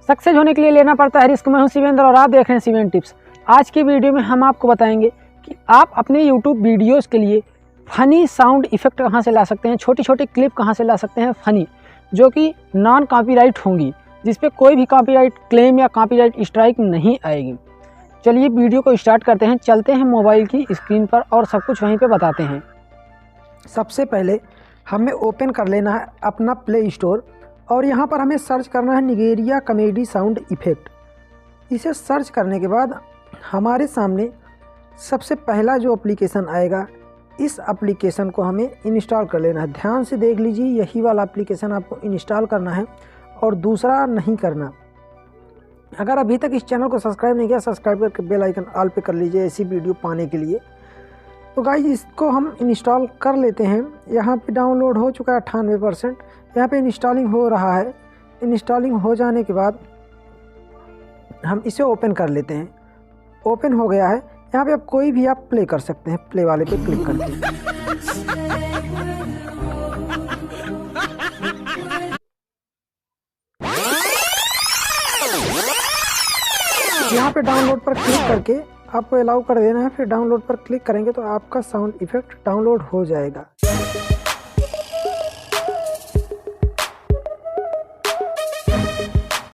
Success होने के लिए लेना पड़ता है रिस्क। मैं हूं शिवेंद्र और आप देख रहे हैं शिवेंद्र टिप्स। आज की वीडियो में हम आपको बताएंगे कि आप अपने यूट्यूब वीडियोस के लिए फ़नी साउंड इफ़ेक्ट कहां से ला सकते हैं, छोटी छोटी क्लिप कहां से ला सकते हैं फ़नी, जो कि नॉन कॉपीराइट होंगी, जिस पे कोई भी कॉपीराइट क्लेम या कॉपीराइट स्ट्राइक नहीं आएगी। चलिए वीडियो को स्टार्ट करते हैं। चलते हैं मोबाइल की स्क्रीन पर और सब कुछ वहीं पे बताते हैं। सबसे पहले हमें ओपन कर लेना है अपना प्ले स्टोर और यहाँ पर हमें सर्च करना है निगेरिया कॉमेडी साउंड इफ़ेक्ट। इसे सर्च करने के बाद हमारे सामने सबसे पहला जो एप्लीकेशन आएगा, इस एप्लीकेशन को हमें इंस्टॉल कर लेना है। ध्यान से देख लीजिए, यही वाला एप्लीकेशन आपको इंस्टॉल करना है और दूसरा नहीं करना। अगर अभी तक इस चैनल को सब्सक्राइब नहीं किया, सब्सक्राइब करके बेल आइकन ऑल पे कर लीजिए ऐसी वीडियो पाने के लिए। तो गाइस इसको हम इंस्टॉल कर लेते हैं। यहाँ पे डाउनलोड हो चुका है 98%। यहाँ पे इंस्टॉलिंग हो रहा है। इंस्टॉलिंग हो जाने के बाद हम इसे ओपन कर लेते हैं। ओपन हो गया है। यहाँ पे आप कोई भी आप प्ले कर सकते हैं। प्ले वाले पे क्लिक करते हैं। यहाँ पे डाउनलोड पर क्लिक करके आपको अलाउ कर देना है। फिर डाउनलोड पर क्लिक करेंगे तो आपका साउंड इफ़ेक्ट डाउनलोड हो जाएगा।